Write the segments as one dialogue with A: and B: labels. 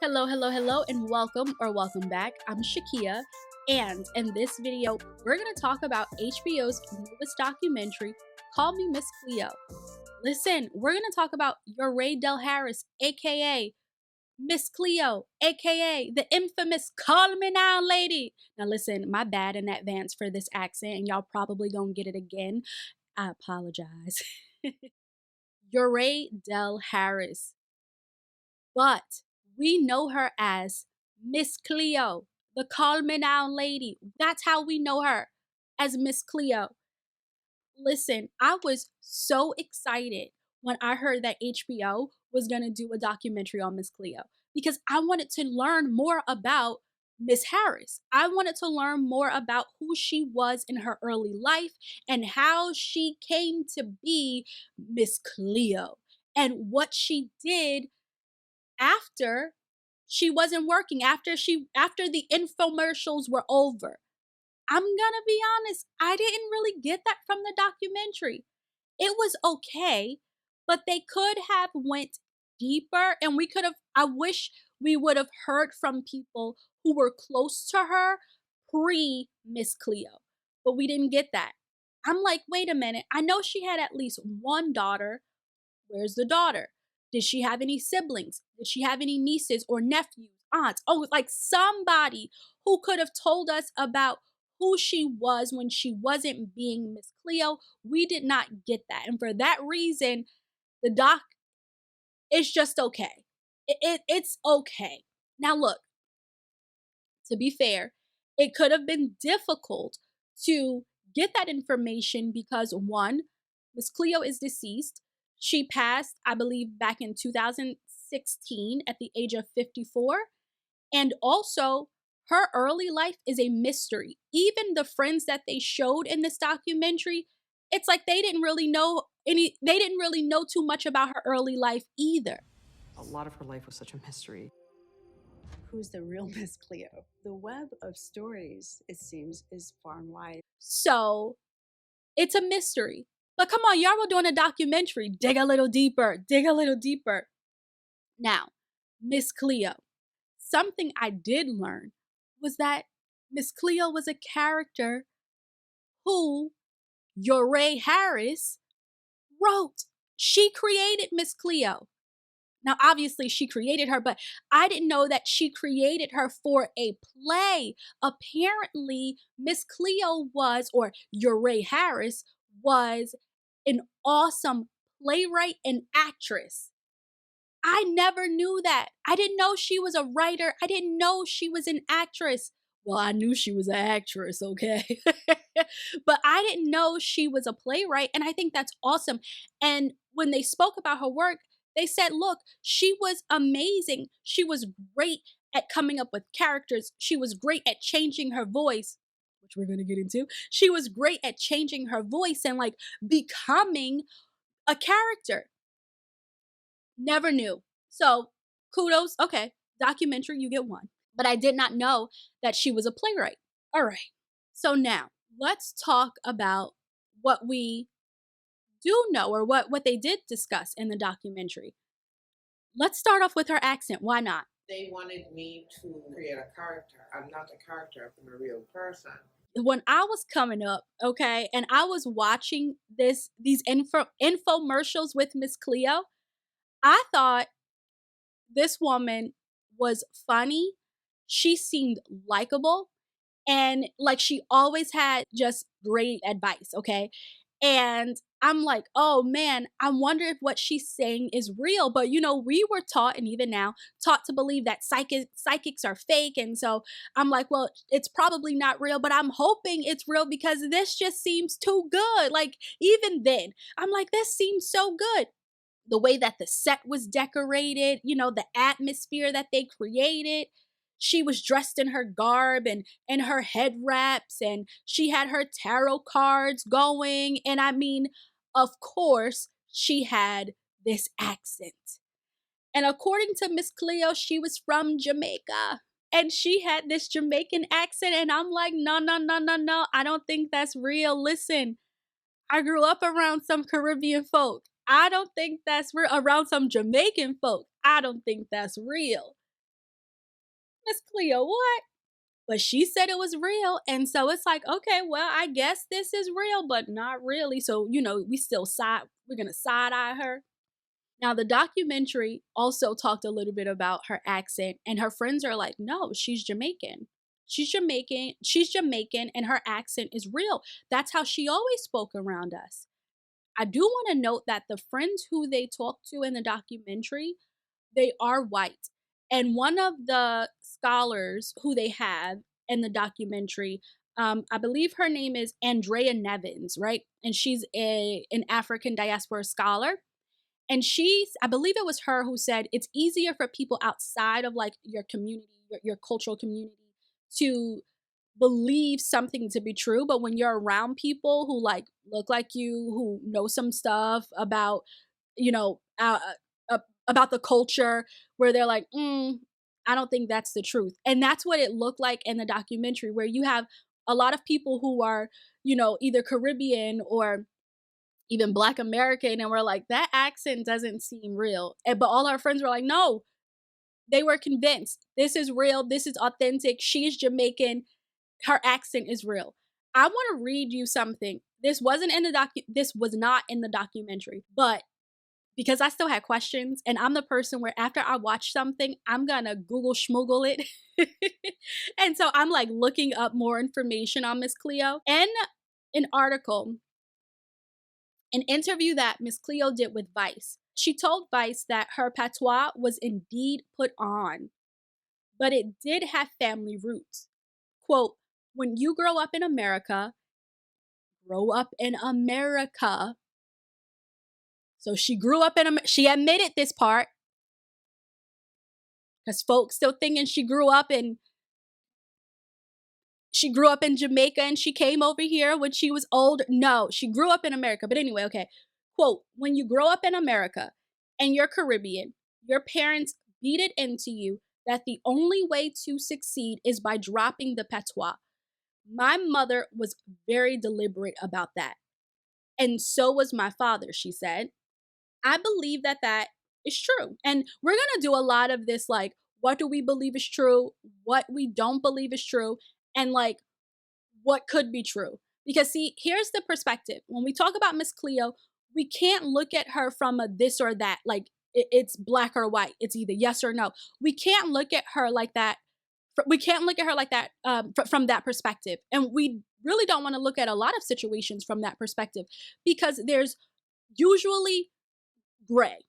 A: Hello, hello, hello, and welcome or welcome back. I'm Shakia, and in this video, we're going to talk about HBO's newest documentary called Me Miss Cleo. Listen, we're going to talk about Del Harris, aka Miss Cleo, aka the infamous Call Me Now lady. Now, listen, my bad in advance for this accent, and y'all probably gonna get it again. I apologize. Del Harris, but we know her as Miss Cleo, the Call Me Now lady. That's how we know her, as Miss Cleo. Listen, I was so excited when I heard that HBO was going to do a documentary on Miss Cleo because I wanted to learn more about Miss Harris. I wanted to learn more about who she was in her early life and how she came to be Miss Cleo and what she did after she wasn't working, after the infomercials were over. I'm gonna be honest, I didn't really get that from the documentary. It was okay, but they could have went deeper and we could have I wish we would have heard from people who were close to her pre Miss Cleo. But we didn't get that. I'm like, wait a minute. I know she had at least one daughter. Where's the daughter? Did she have any siblings? Did she have any nieces or nephews, aunts? Oh, like somebody who could have told us about who she was when she wasn't being Miss Cleo. We did not get that. And for that reason, the doc is just okay. It's okay. Now, look, to be fair, it could have been difficult to get that information because one, Miss Cleo is deceased. She passed, I believe, back in 2016 at the age of 54. And also, her early life is a mystery. Even the friends that they showed in this documentary, it's like they didn't really know too much about her early life either.
B: A lot of her life was such a mystery.
C: Who's the real Miss Cleo? The web of stories, it seems, is far and wide.
A: So it's a mystery. But come on, y'all were doing a documentary. Dig a little deeper, dig a little deeper. Now, Miss Cleo. Something I did learn was that Miss Cleo was a character who Harris wrote. She created Miss Cleo. Now, obviously, she created her, but I didn't know that she created her for a play. Apparently, Miss Cleo was, or Harris was, an awesome playwright and actress. I never knew that. I didn't know she was a writer. I didn't know she was an actress. Well, I knew she was an actress, okay? But I didn't know she was a playwright, and I think that's awesome. And when they spoke about her work, they said, look, she was amazing. She was great at coming up with characters. She was great at changing her voice, which we're going to get into. She was great at changing her voice and like becoming a character. Never knew. So kudos. Okay, documentary, you get one. But I did not know that she was a playwright. All right. So now let's talk about what we do know or what they did discuss in the documentary. Let's start off with her accent. Why not?
D: They wanted me to create a character. I'm not a character, I'm a real person.
A: When I was coming up, okay, and I was watching these infomercials with Miss Cleo, I thought this woman was funny. She seemed likable and like she always had just great advice, okay? And I'm like, oh man, I wonder if what she's saying is real. But you know, we were taught, and even now, taught to believe that psychics are fake. And so I'm like, well, it's probably not real, but I'm hoping it's real because this just seems too good. Like, even then, I'm like, this seems so good. The way that the set was decorated, you know, the atmosphere that they created. She was dressed in her garb and her head wraps, and she had her tarot cards going. And I mean, of course, she had this accent. And according to Miss Cleo, she was from Jamaica. And she had this Jamaican accent. And I'm like, no, no, no, no, no. I don't think that's real. Listen, I grew up around some Caribbean folk. I don't think that's real. Around some Jamaican folk. I don't think that's real. Miss Cleo, what? But she said it was real. And so it's like, okay, well, I guess this is real, but not really. So, we're going to side eye her. Now, the documentary also talked a little bit about her accent, and her friends are like, no, she's Jamaican. She's Jamaican, and her accent is real. That's how she always spoke around us. I do want to note that the friends who they talked to in the documentary, they are white. And one of the scholars who they have in the documentary, I believe her name is Andrea Nevins, right? And she's an African diaspora scholar. And I believe it was her who said it's easier for people outside of like your community, your cultural community, to believe something to be true. But when you're around people who like look like you, who know some stuff about, you know, about the culture, where they're like, I don't think that's the truth. And that's what it looked like in the documentary, where you have a lot of people who are, either Caribbean or even Black American, and we're like, that accent doesn't seem real. But all our friends were like, no, they were convinced this is real, this is authentic, she's Jamaican, her accent is real. I want to read you something. This was not in the documentary, but because I still had questions, and I'm the person where after I watch something, I'm gonna Google schmoogle it. And so I'm like looking up more information on Miss Cleo. In an article, an interview that Miss Cleo did with Vice, she told Vice that her patois was indeed put on, but it did have family roots. Quote, when you grow up in America. So she grew up she admitted this part, because folks still thinking she grew up in Jamaica and she came over here when she was old. No, she grew up in America. But anyway, okay. Quote, when you grow up in America and you're Caribbean, your parents beat it into you that the only way to succeed is by dropping the patois. My mother was very deliberate about that. And so was my father, she said. I believe that that is true. And we're going to do a lot of this, like, what do we believe is true? What we don't believe is true? And like, what could be true? Because see, here's the perspective. When we talk about Miss Cleo, we can't look at her from a this or that, like it's black or white. It's either yes or no. We can't look at her like that. We can't look at her like that from that perspective. And we really don't want to look at a lot of situations from that perspective, because there's usually gray.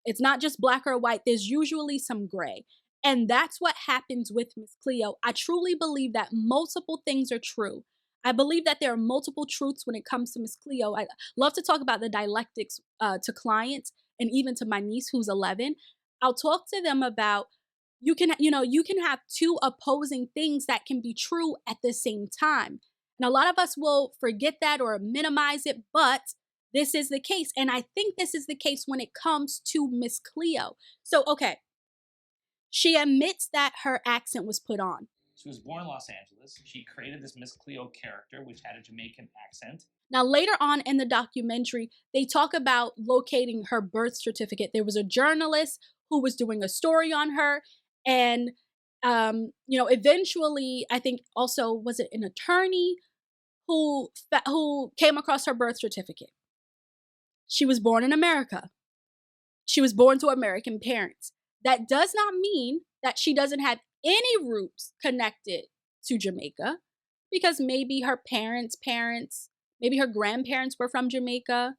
A: It's not just black or white. There's usually some gray. And that's what happens with Miss Cleo. I truly believe that multiple things are true. I believe that there are multiple truths when it comes to Miss Cleo. I love to talk about the dialectics to clients, and even to my niece who's 11. I'll talk to them about, you can have two opposing things that can be true at the same time. And a lot of us will forget that or minimize it, but this is the case. And I think this is the case when it comes to Miss Cleo. So, okay, she admits that her accent was put on.
E: She was born in Los Angeles. She created this Miss Cleo character, which had a Jamaican accent.
A: Now, later on in the documentary, they talk about locating her birth certificate. There was a journalist who was doing a story on her. And, eventually, I think also, was it an attorney who came across her birth certificate? She was born in America. She was born to American parents. That does not mean that she doesn't have any roots connected to Jamaica, because maybe her parents, maybe her grandparents were from Jamaica.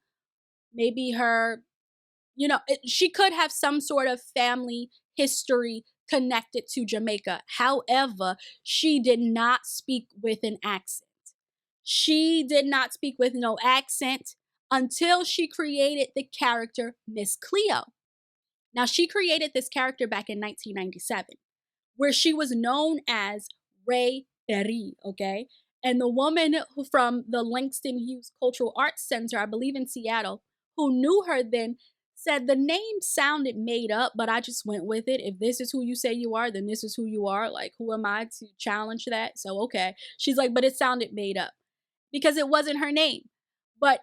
A: Maybe she could have some sort of family history connected to Jamaica. However, she did not speak with an accent. She did not speak with no accent until she created the character Miss Cleo. Now, she created this character back in 1997, where she was known as Rhetoric, okay? And the woman from the Langston Hughes Cultural Arts Center, I believe in Seattle, who knew her then, said the name sounded made up, but I just went with it. If this is who you say you are, then this is who you are. Like, who am I to challenge that? So, okay. She's like, but it sounded made up because it wasn't her name. But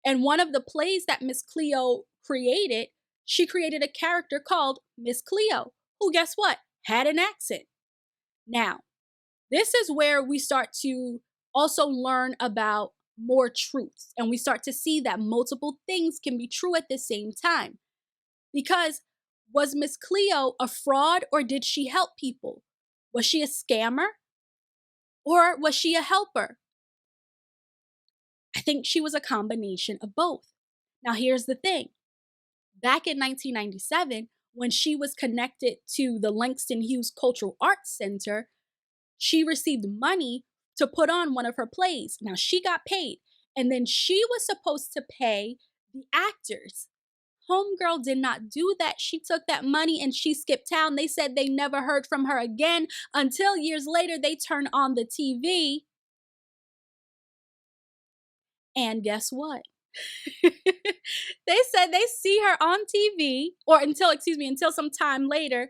A: in one of the plays that Miss Cleo created, she created a character called Miss Cleo, who, guess what, had an accent. Now, this is where we start to also learn about more truths, and we start to see that multiple things can be true at the same time. Because was Miss Cleo a fraud, or did she help people? Was she a scammer, or was she a helper? I think she was a combination of both. Now, here's the thing. Back in 1997, when she was connected to the Langston Hughes Cultural Arts Center, she received money to put on one of her plays. Now, she got paid, and then she was supposed to pay the actors. Homegirl did not do that. She took that money and she skipped town. They said they never heard from her again until years later they turned on the TV. And guess what? They said they see her on TV, or until some time later,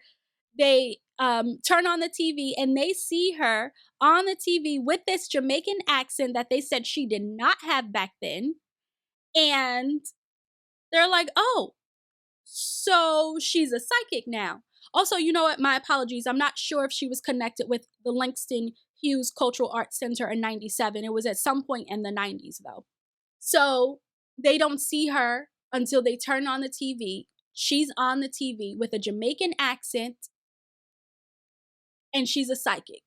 A: they turn on the TV and they see her on the TV with this Jamaican accent that they said she did not have back then. And they're like, oh, so she's a psychic now. Also, you know what? My apologies. I'm not sure if she was connected with the Langston Hughes Cultural Arts Center in 97. It was at some point in the 90s, though. So they don't see her until they turn on the TV. She's on the TV with a Jamaican accent, and she's a psychic.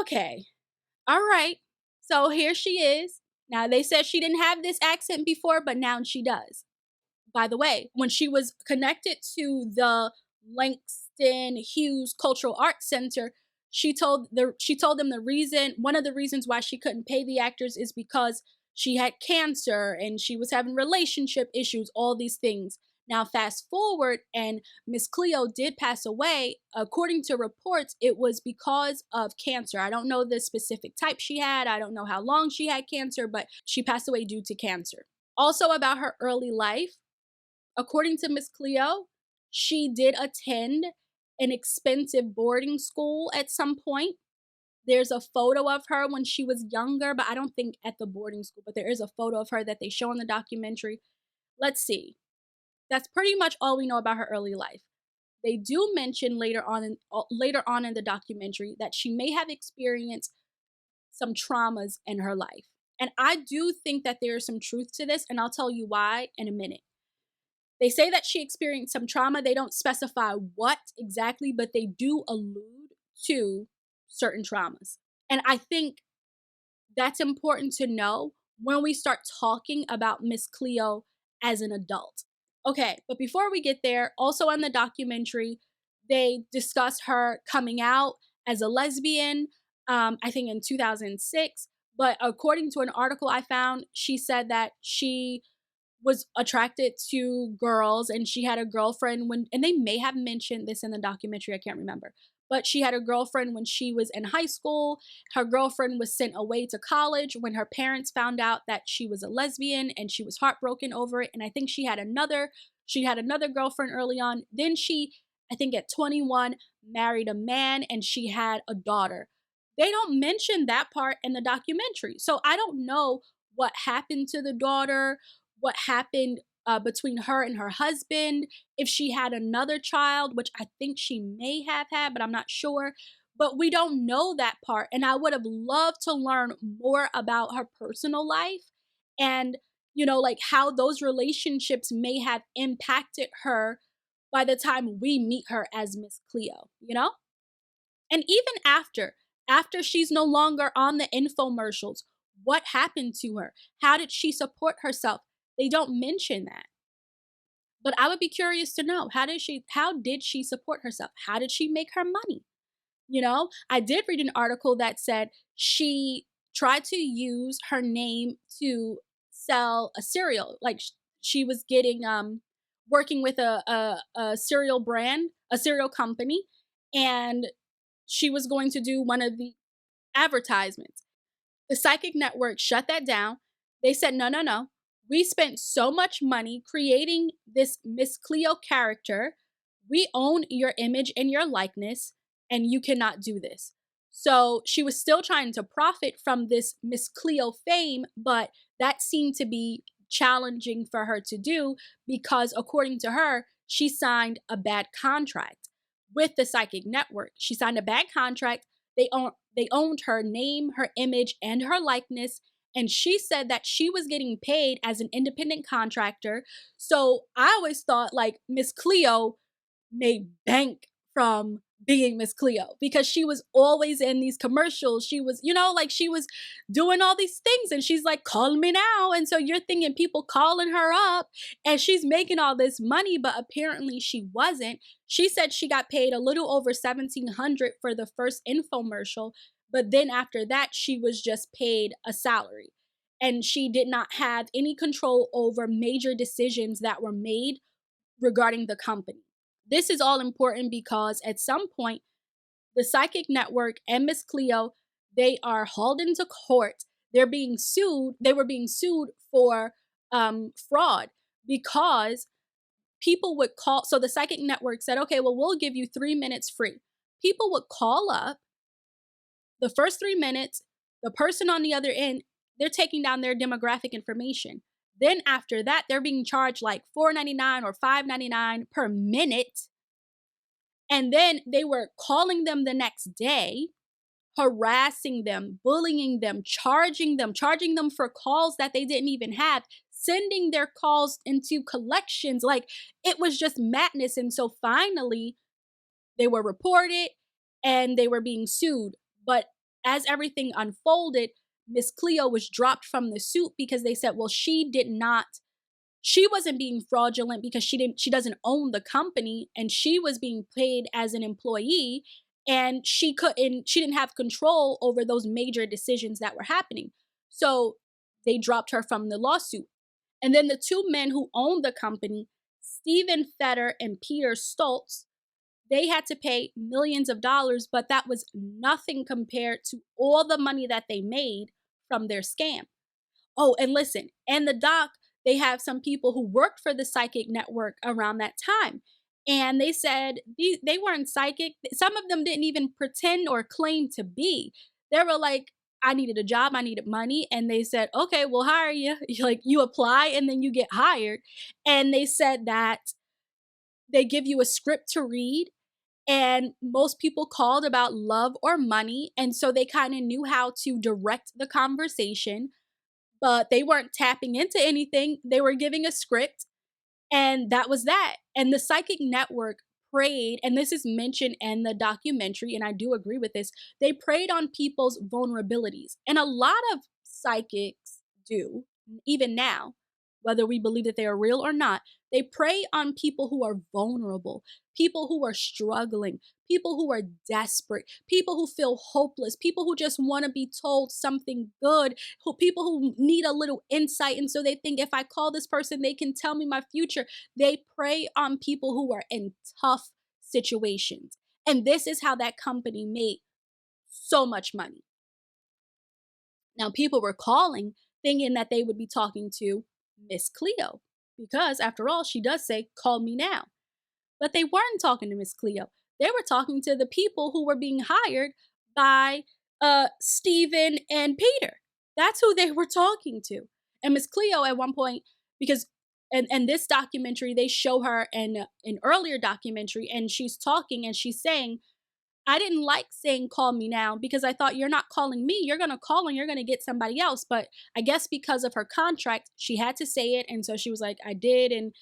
A: Okay. All right. So here she is. Now, they said she didn't have this accent before, but now she does. By the way, when she was connected to the Langston Hughes Cultural Arts Center, she told them one of the reasons why she couldn't pay the actors is because she had cancer and she was having relationship issues, all these things. Now, fast forward, and Miss Cleo did pass away. According to reports, it was because of cancer. I don't know the specific type she had. I don't know how long she had cancer, but she passed away due to cancer. Also, about her early life, according to Miss Cleo, she did attend an expensive boarding school at some point. There's a photo of her when she was younger, but I don't think at the boarding school, but there is a photo of her that they show in the documentary. Let's see. That's pretty much all we know about her early life. They do mention later on in the documentary that she may have experienced some traumas in her life. And I do think that there is some truth to this, and I'll tell you why in a minute. They say that she experienced some trauma. They don't specify what exactly, but they do allude to certain traumas. And I think that's important to know when we start talking about Miss Cleo as an adult. Okay, but before we get there, also on the documentary, they discuss her coming out as a lesbian, I think in 2006. But according to an article I found, she said that she was attracted to girls and she had a girlfriend and they may have mentioned this in the documentary, I can't remember, but she had a girlfriend when she was in high school. Her girlfriend was sent away to college when her parents found out that she was a lesbian, and she was heartbroken over it. And I think she had another girlfriend early on. Then she, I think at 21, married a man and she had a daughter. They don't mention that part in the documentary. So I don't know what happened to the daughter, what happened between her and her husband, if she had another child, which I think she may have had, but I'm not sure. But we don't know that part. And I would have loved to learn more about her personal life and, like how those relationships may have impacted her by the time we meet her as Miss Cleo. And even after she's no longer on the infomercials, what happened to her? How did she support herself? They don't mention that. But I would be curious to know, how did she support herself? How did she make her money? I did read an article that said she tried to use her name to sell a cereal. Like she was getting working with a cereal brand, a cereal company, and she was going to do one of the advertisements. The Psychic Network shut that down. They said, no, no, no. We spent so much money creating this Miss Cleo character. We own your image and your likeness, and you cannot do this. So she was still trying to profit from this Miss Cleo fame, but that seemed to be challenging for her to do because, according to her, she signed a bad contract. with the psychic network. She signed a bad contract. They owned her name, her image, and her likeness. And she said that she was getting paid as an independent contractor. So I always thought like Miss Cleo made bank from being Miss Cleo because she was always in these commercials. She was, like she was doing all these things and she's like, call me now. And so you're thinking people calling her up and she's making all this money, but apparently she wasn't. She said she got paid a little over 1700 for the first infomercial, but then after that, she was just paid a salary. And she did not have any control over major decisions that were made regarding the company. This is all important because at some point, the Psychic Network and Miss Cleo, they are hauled into court. They're being sued. They were being sued for fraud because people would call. So the Psychic Network said, okay, well, we'll give you 3 minutes free. People would call up the first 3 minutes, the person on the other end, they're taking down their demographic information. Then after that, they're being charged like $4.99 or $5.99 per minute. And then they were calling them the next day, harassing them, bullying them, charging them for calls that they didn't even have, sending their calls into collections. Like it was just madness. And so finally, they were reported and they were being sued. But as everything unfolded, Miss Cleo was dropped from the suit because they said, well, she wasn't being fraudulent because she doesn't own the company and she was being paid as an employee and she didn't have control over those major decisions that were happening. So they dropped her from the lawsuit. And then the two men who owned the company, Stephen Fetter and Peter Stoltz, they had to pay millions of dollars, but that was nothing compared to all the money that they made from their scam. Oh, and listen, and the doc, they have some people who worked for the psychic network around that time. And they said they weren't psychic. Some of them didn't even pretend or claim to be. They were like, I needed a job, I needed money. And they said, okay, we'll hire you. Like you apply and then you get hired. And they said that they give you a script to read and most people called about love or money. And so they kind of knew how to direct the conversation, but they weren't tapping into anything. They were giving a script, and that was that. And the psychic network preyed, and this is mentioned in the documentary, and I do agree with this, they preyed on people's vulnerabilities. And a lot of psychics do, even now, whether we believe that they are real or not, they prey on people who are vulnerable, people who are struggling, people who are desperate, people who feel hopeless, people who just want to be told something good, people who need a little insight. And so they think if I call this person, they can tell me my future. They prey on people who are in tough situations. And this is how that company made so much money. Now, people were calling thinking that they would be talking to Miss Cleo because, after all, she does say, call me now. But they weren't talking to Miss Cleo. They were talking to the people who were being hired by Stephen and Peter. That's who they were talking to. And Miss Cleo at one point, because and this documentary, they show her in an earlier documentary, and she's talking and she's saying, I didn't like saying call me now because I thought you're not calling me. You're going to call and you're going to get somebody else. But I guess because of her contract, she had to say it. And so she was like, I did. And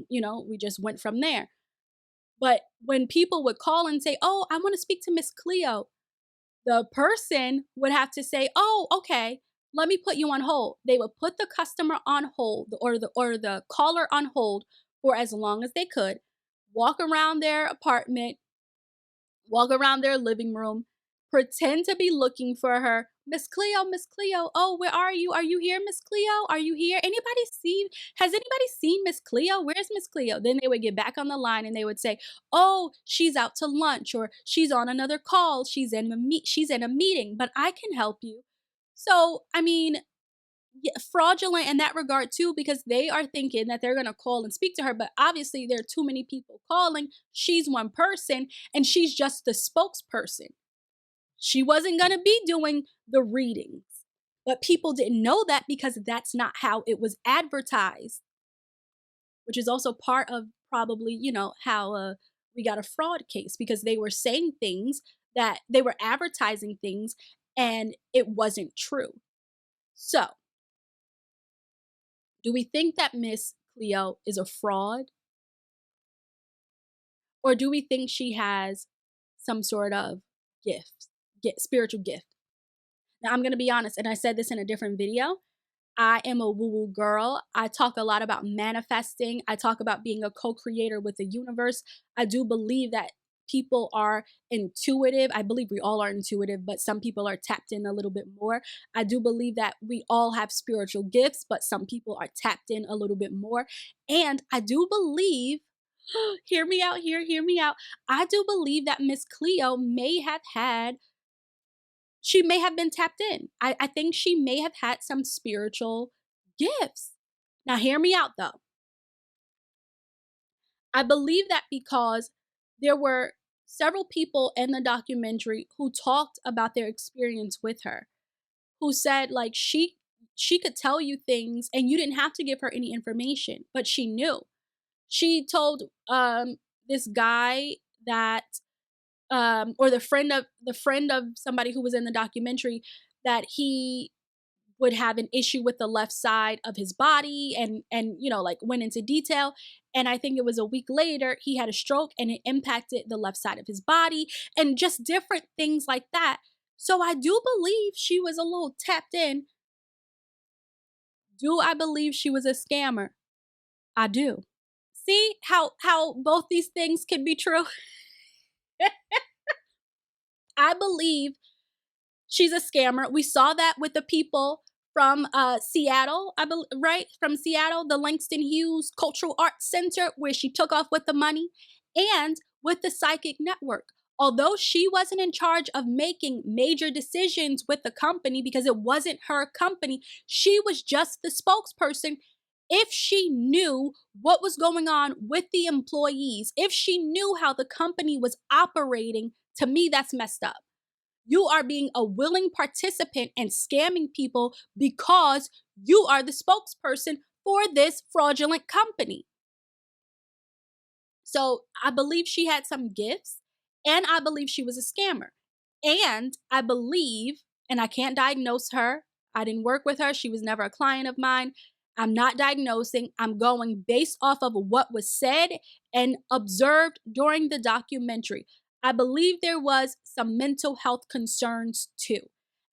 A: we just went from there. But when people would call and say, oh, I want to speak to Miss Cleo, the person would have to say, oh, okay, let me put you on hold. They would put the customer on hold or the caller on hold for as long as they could, walk around their apartment, walk around their living room, pretend to be looking for her. Miss Cleo, Miss Cleo, oh, where are you? Are you here, Miss Cleo? Are you here? Has anybody seen Miss Cleo? Where's Miss Cleo? Then they would get back on the line and they would say, oh, she's out to lunch or she's on another call. She's in a meeting, but I can help you. So, I mean, yeah, fraudulent in that regard too, because they are thinking that they're going to call and speak to her, but obviously there are too many people calling. She's one person and she's just the spokesperson. She wasn't going to be doing the readings, but people didn't know that because that's not how it was advertised, which is also part of probably, how we got a fraud case because they were saying things that they were advertising things and it wasn't true. So, do we think that Miss Cleo is a fraud? Or do we think she has some sort of spiritual gift? Now, I'm going to be honest, and I said this in a different video. I am a woo woo girl. I talk a lot about manifesting. I talk about being a co creator with the universe. I do believe that people are intuitive. I believe we all are intuitive, but some people are tapped in a little bit more. I do believe that we all have spiritual gifts, but some people are tapped in a little bit more. And I do believe, hear me out here, hear me out. I do believe that Miss Cleo she may have been tapped in. I think she may have had some spiritual gifts. Now, hear me out though. I believe that because there were several people in the documentary who talked about their experience with her, who said like she could tell you things and you didn't have to give her any information, but she knew. She told this guy that or the friend of somebody who was in the documentary that he would have an issue with the left side of his body and like went into detail, and I think it was a week later he had a stroke and it impacted the left side of his body and just different things like that. So I do believe she was a little tapped in. Do I believe she was a scammer? I do. See how both these things can be true? I believe she's a scammer. We saw that with the people from Seattle, right? From Seattle, the Langston Hughes Cultural Arts Center, where she took off with the money, and with the Psychic Network. Although she wasn't in charge of making major decisions with the company because it wasn't her company, she was just the spokesperson. If she knew what was going on with the employees, if she knew how the company was operating, to me, that's messed up. You are being a willing participant and scamming people because you are the spokesperson for this fraudulent company. So I believe she had some gifts and I believe she was a scammer. And I believe, and I can't diagnose her, I didn't work with her, she was never a client of mine. I'm not diagnosing, I'm going based off of what was said and observed during the documentary. I believe there was some mental health concerns too.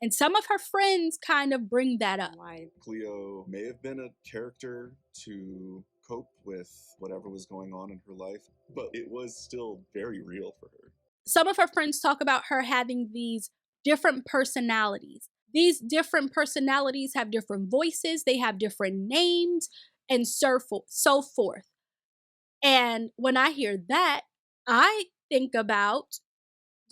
A: And some of her friends kind of bring that up.
C: Why?
F: Cleo may have been a character to cope with whatever was going on in her life, but it was still very real for her.
A: Some of her friends talk about her having these different personalities. These different personalities have different voices, they have different names, and so forth. And when I hear that, I think about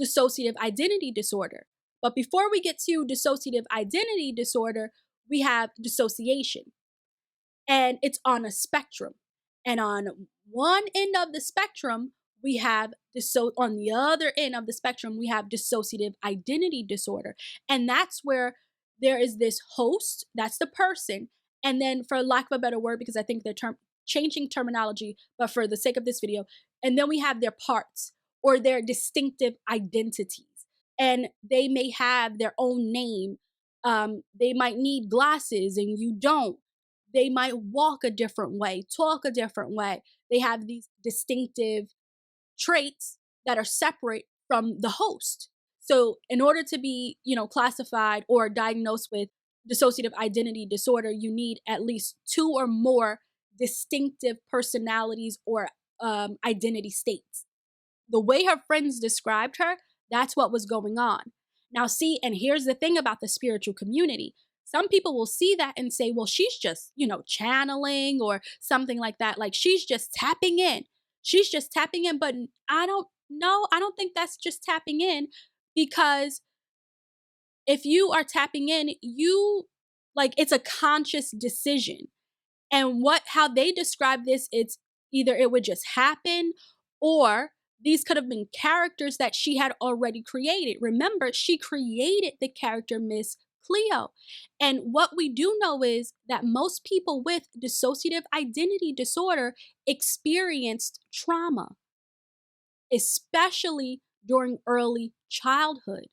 A: dissociative identity disorder. But before we get to dissociative identity disorder, we have dissociation. And it's on a spectrum. And on one end of the spectrum, we have on the other end of the spectrum, we have dissociative identity disorder. And that's where there is this host, that's the person. And then, for lack of a better word, because I think they're changing terminology, but for the sake of this video, and then we have their parts or their distinctive identities. And they may have their own name. They might need glasses and you don't. They might walk a different way, talk a different way. They have these distinctive traits that are separate from the host. So in order to be, classified or diagnosed with dissociative identity disorder, you need at least 2 or more distinctive personalities or identity states. The way her friends described her, that's what was going on. Now, see, and here's the thing about the spiritual community. Some people will see that and say, well, she's just, channeling or something like that. Like she's just tapping in. She's just tapping in. But I don't know. I don't think that's just tapping in, because if you are tapping in, it's a conscious decision. And how they describe this, it's either it would just happen or these could have been characters that she had already created. Remember, she created the character Miss Cleo. And what we do know is that most people with dissociative identity disorder experienced trauma. especially during early childhood.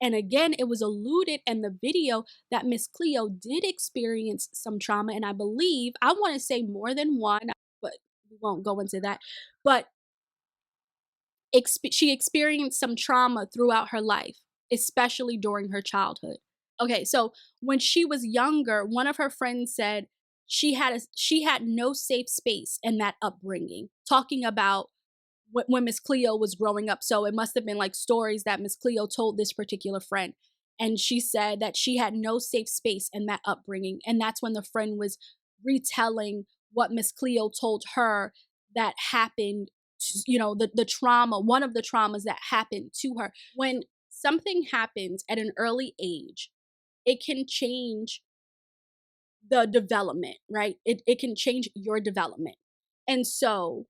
A: And again, it was alluded in the video that Miss Cleo did experience some trauma. And I believe, I want to say more than one, but we won't go into that. But she experienced some trauma throughout her life, especially during her childhood. Okay, so when she was younger, one of her friends said she had no safe space in that upbringing, talking about when Miss Cleo was growing up. So it must have been like stories that Miss Cleo told this particular friend. And she said that she had no safe space in that upbringing. And that's when the friend was retelling what Miss Cleo told her that happened, the trauma, one of the traumas that happened to her. When something happens at an early age, it can change the development, right? It can change your development. And so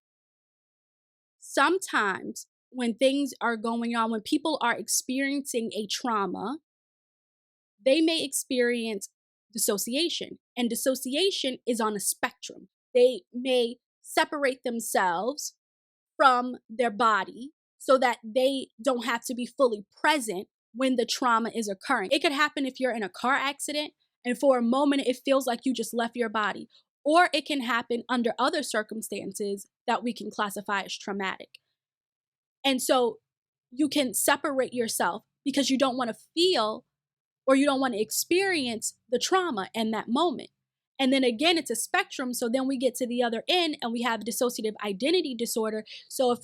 A: sometimes when things are going on, when people are experiencing a trauma, they may experience dissociation. And dissociation is on a spectrum. They may separate themselves from their body so that they don't have to be fully present when the trauma is occurring. It could happen if you're in a car accident and for a moment it feels like you just left your body. Or it can happen under other circumstances that we can classify as traumatic. And so you can separate yourself because you don't want to feel or you don't want to experience the trauma in that moment. And then again, it's a spectrum. So then we get to the other end and we have dissociative identity disorder. So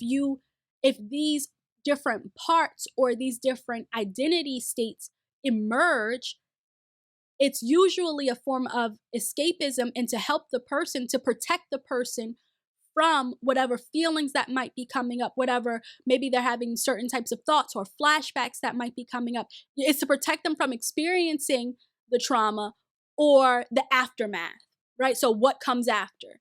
A: if these different parts or these different identity states emerge, it's usually a form of escapism and to help the person, to protect the person from whatever feelings that might be coming up, whatever, maybe they're having certain types of thoughts or flashbacks that might be coming up. It's to protect them from experiencing the trauma or the aftermath, right? So what comes after?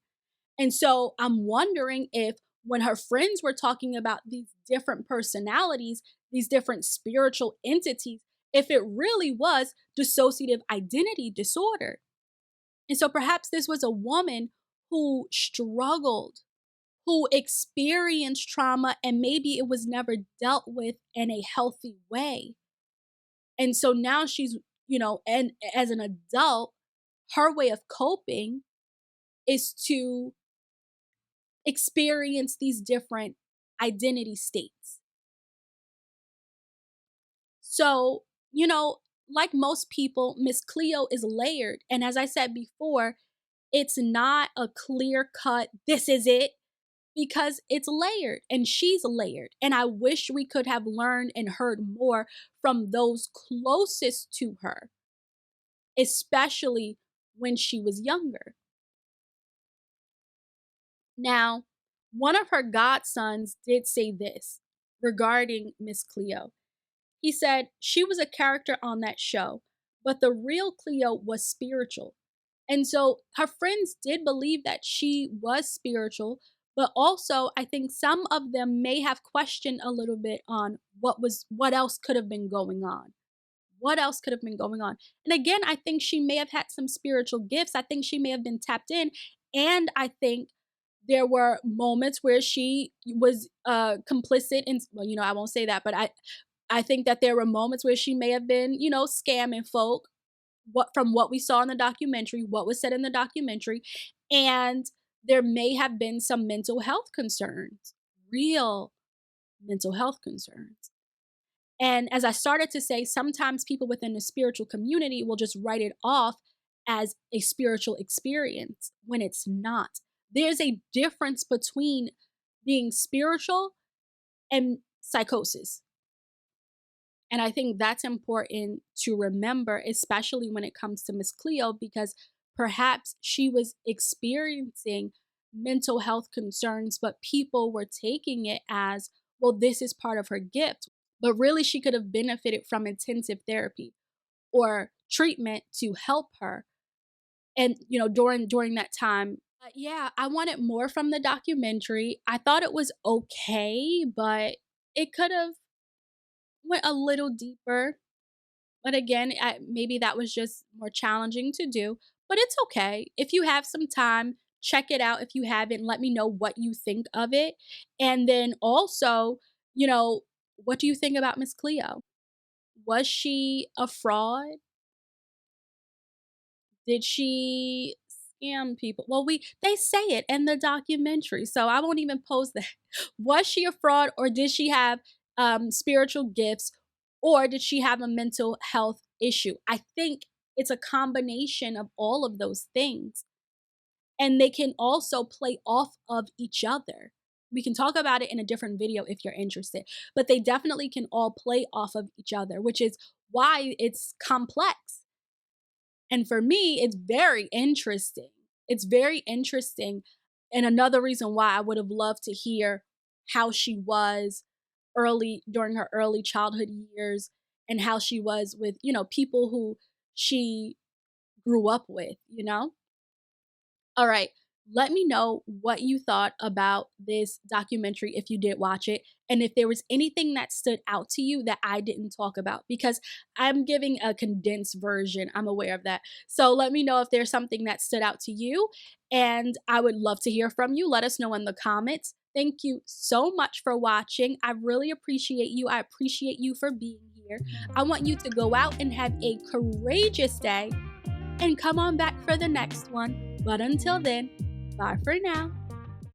A: And so I'm wondering if when her friends were talking about these different personalities, these different spiritual entities, if it really was dissociative identity disorder. And so perhaps this was a woman who struggled, who experienced trauma, and maybe it was never dealt with in a healthy way. And so now she's, and as an adult, her way of coping is to experience these different identity states. So, like most people, Miss Cleo is layered. And as I said before, it's not a clear cut, this is it, because it's layered and she's layered. And I wish we could have learned and heard more from those closest to her, especially when she was younger. Now, one of her godsons did say this regarding Miss Cleo. He said she was a character on that show, but the real Cleo was spiritual. And so her friends did believe that she was spiritual, but also I think some of them may have questioned a little bit on what else could have been going on. What else could have been going on? And again, I think she may have had some spiritual gifts. I think she may have been tapped in. And I think there were moments where she was complicit in, well, I won't say that, but I think that there were moments where she may have been, scamming folk, from what we saw in the documentary, what was said in the documentary, and there may have been some mental health concerns, real mental health concerns. And as I started to say, sometimes people within the spiritual community will just write it off as a spiritual experience when it's not. There's a difference between being spiritual and psychosis. And I think that's important to remember, especially when it comes to Miss Cleo, because perhaps she was experiencing mental health concerns, but people were taking it as, well, this is part of her gift. But really, she could have benefited from intensive therapy or treatment to help her. And, during that time, yeah, I wanted more from the documentary. I thought it was okay, but it could have went a little deeper. But again, maybe that was just more challenging to do. But it's okay. If you have some time, Check it out if you haven't. Let me know what you think of it. And then also, you know, what do you think about Miss Cleo? Was she a fraud? Did she scam people? Well, they say it in the documentary, so I won't even pose that. Was she a fraud, or did she have spiritual gifts, or did she have a mental health issue? I think it's a combination of all of those things, and they can also play off of each other. We can talk about it in a different video if you're interested, but they definitely can all play off of each other, which is why it's complex. And for me, it's very interesting. It's very interesting. And another reason why I would have loved to hear how she was early during her early childhood years, and how she was with, people who she grew up with, All right. Let me know what you thought about this documentary if you did watch it, and if there was anything that stood out to you that I didn't talk about, because I'm giving a condensed version. I'm aware of that. So let me know if there's something that stood out to you, and I would love to hear from you. Let us know in the comments. Thank you so much for watching. I really appreciate you. I appreciate you for being here. I want you to go out and have a courageous day, and come on back for the next one. But until then, bye for now.